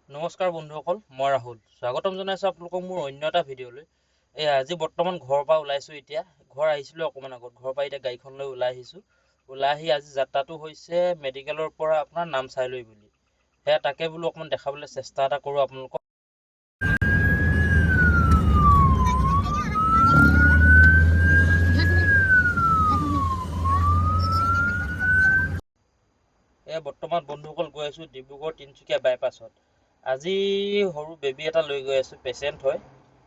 নমস্কাৰ বন্ধুসকল, মই ৰাহুল। স্বাগতম জনাইছোঁ আপোনালোকক মোৰ অন্য এটা ভিডিঅ'লৈ। আজি বৰ্তমান ঘৰৰ পৰা ওলাইছোঁ। এতিয়া ঘৰ আহিছিলোঁ অকণমান আগত। ঘৰৰ পৰা এতিয়া গাড়ীখন লৈ ওলাই আহিছোঁ। ওলাই আহি আজি যাত্ৰাটো হৈছে মেডিকেলৰ পৰা আপোনাৰ নামচাইলৈ বুলি। সেয়া তাকে বোলো অকণমান দেখাবলৈ চেষ্টা এটা কৰোঁ আপোনালোকক। বৰ্তমান বন্ধুসকল গৈ আছোঁ ডিব্ৰুগড় তিনিচুকীয়া বাইপাছত। আজি সৰু বেবী এটা লৈ গৈ আছোঁ, পেচেণ্ট হয়।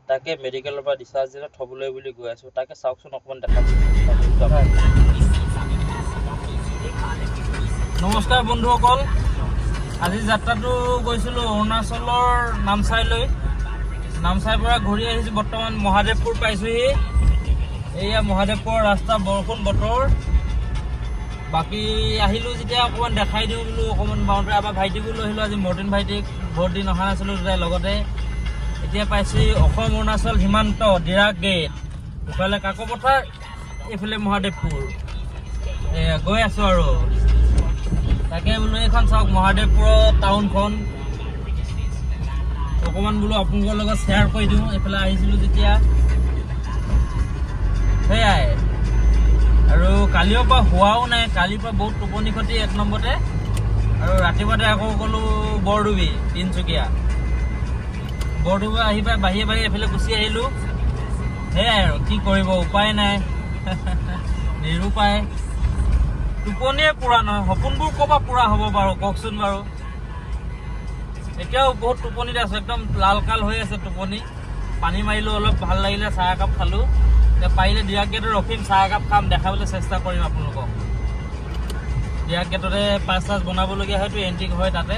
তাকে মেডিকেলৰ পৰা ডিচাৰ্জ থ'বলৈ বুলি গৈ আছোঁ। তাকে চাওকচোন অকণমান দেখাবলৈ চেষ্টা কৰিছোঁ। নমস্কাৰ বন্ধুসকল, আজি যাত্ৰাটো গৈছিলোঁ অৰুণাচলৰ নামচাইলৈ। নামচাইৰ পৰা ঘূৰি আহিছোঁ, বৰ্তমান মহাদেৱপুৰ পাইছোঁহি। এয়া মহাদেৱপুৰৰ ৰাস্তা, বৰষুণ বতৰ। বাকী আহিলোঁ যেতিয়া অকণমান দেখাই দিওঁ বোলো। অকণমান বাউণ্ডাৰী আমাৰ ভাইটিকো লৈ আহিলোঁ আজি, মৰ্টিন ভাইটিক। বহুত দিন অহা নাছিলোঁ দুটাই লগতে। এতিয়া পাইছোঁ অসম অৰুণাচল সীমান্ত, ডিৰাগ গেট। ইফালে কাকপথাৰ, এইফালে মহাদেৱপুৰ। গৈ আছোঁ আৰু তাকে বোলো এইখন চাওক, মহাদেৱপুৰৰ টাউনখন অকণমান বোলো আপোনালোকৰ লগত শ্বেয়াৰ কৰি দিওঁ। এইফালে আহিছিলোঁ যেতিয়া সেয়াই। আৰু কালিৰ পৰা হোৱাও নাই, কালিৰ পৰা বহুত টোপনি ক্ষতি এক নম্বৰতে। আৰু ৰাতিপুৱাতে আকৌ গ'লোঁ বৰডুবি তিনিচুকীয়া। বৰডুবি আহি পাই বাহিৰে বাহিৰে এইফালে গুচি আহিলোঁ। সেয়াই আৰু কি কৰিব, উপায় নাই। নিৰুপায়। টোপনিয়ে পূৰা নহয়, সপোনবোৰ ক'ৰ পৰা পূৰা হ'ব বাৰু কওকচোন বাৰু। এতিয়াও বহুত টোপনিত আছোঁ, একদম লাল কাল হৈ আছে টোপনি। পানী মাৰিলোঁ অলপ, ভাল লাগিলে, চাহ একাপ খালোঁ। পাৰিলে ডিৰাগ গেটত ৰখিম, চাহ একাপ খাম, দেখাবলৈ চেষ্টা কৰিম আপোনালোকক। ডিৰাগ গেটতে পাছ বনাবলগীয়া হয়তো, এণ্ট্ৰি হয় তাতে।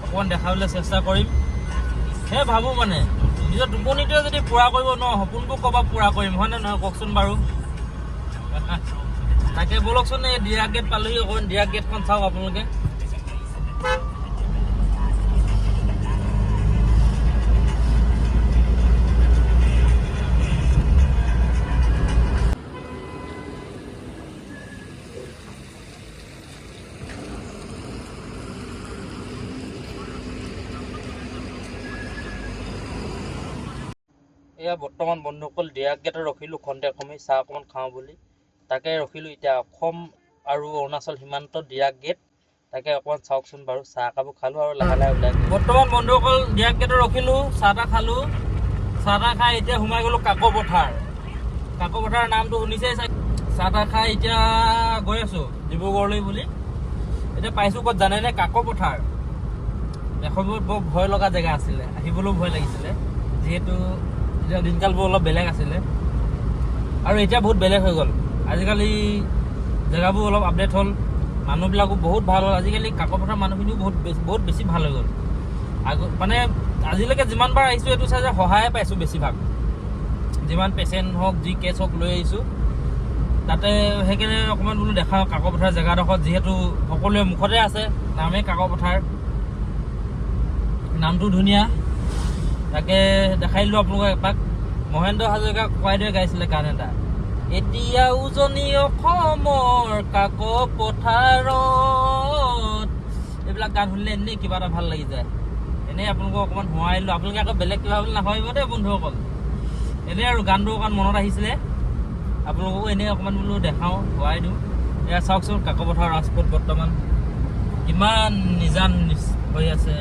অকণমান দেখাবলৈ চেষ্টা কৰিম। সেয়ে ভাবোঁ মানে নিজৰ টোপনিটোৱে যদি পূৰা কৰিব নোৱাৰোঁ, সপোনবোৰ ক'ৰপৰা পূৰা কৰিম, হয়নে নহয় কওকচোন বাৰু। তাকে ব'লকচোন, এই ডিৰাগ গেট পালোহি। অকণমান ডিৰাগ গেটখন চাওক আপোনালোকে। এয়া বৰ্তমান বন্ধুসকল ডিৰাগ গেটত ৰখিলোঁ খন্তেক সময়, চাহ অকণমান খাওঁ বুলি। তাকে ৰখিলোঁ এতিয়া অসম আৰু অৰুণাচল সীমান্ত ডিৰাগ গেট। তাকে অকণমান চাওকচোন বাৰু। চাহ একাপো খালোঁ আৰু লাহে লাহে ওলাই গ'লোঁ। বৰ্তমান বন্ধুসকল ডিৰাগ গেটত ৰখিলোঁ, চাহ তাহ খালোঁ। চাহ তাহ খাই এতিয়া সোমাই গ'লোঁ কাকপথাৰ। কাকপথাৰৰ নামটো শুনিছেই চাগে। চাহ তাহ খাই এতিয়া গৈ আছোঁ ডিব্ৰুগড়লৈ বুলি। এতিয়া পাইছোঁ ক'ত জানেনে, কাকপথাৰ। এসময়ত বৰ ভয় লগা জেগা আছিলে, আহিবলৈও ভয় লাগিছিলে, যিহেতু এতিয়া দিনকালবোৰ অলপ বেলেগ আছিলে। আৰু এতিয়া বহুত বেলেগ হৈ গ'ল। আজিকালি জেগাবোৰ অলপ আপডেট হ'ল, মানুহবিলাকো বহুত ভাল হ'ল। আজিকালি কাকপথাৰ মানুহখিনিও বহুত বেছি ভাল হৈ গ'ল। মানে আজিলৈকে যিমানবাৰ আহিছোঁ এইটো চাই যে সহায়ে পাইছোঁ বেছিভাগ। যিমান পেচেণ্ট হওক, যি কেছ হওক লৈ আহিছোঁ তাতে। সেইকাৰণে অকণমান বোলো দেখাওঁ কাকপথাৰ জেগাডোখৰত, যিহেতু সকলোৱে মুখতে আছে নামেই কাকপথাৰ, নামটো ধুনীয়া। তাকে দেখাই দিলোঁ আপোনালোকক এপাক। মহেন্দ্ৰ হাজৰিকা ককাইদেৱে গাইছিলে গান এটা, এতিয়া উজনি অসমৰ কাকপথাৰত। এইবিলাক গান শুনিলে এনেই কিবা এটা ভাল লাগি যায়। এনেই আপোনালোকক অকণমান সোঁৱাই দিলোঁ। আপোনালোকে আকৌ বেলেগ কিবা বুলি নাভাবিব দেই বন্ধুসকল। এনেই আৰু গানটো অকণমান মনত আহিছিলে, আপোনালোককো এনেই অকণমান বোলো দেখাওঁ, সোঁৱাই দিওঁ। এয়া চাওকচোন কাকপথাৰ ৰাজপথ বৰ্তমান কিমান নিজান হৈ আছে।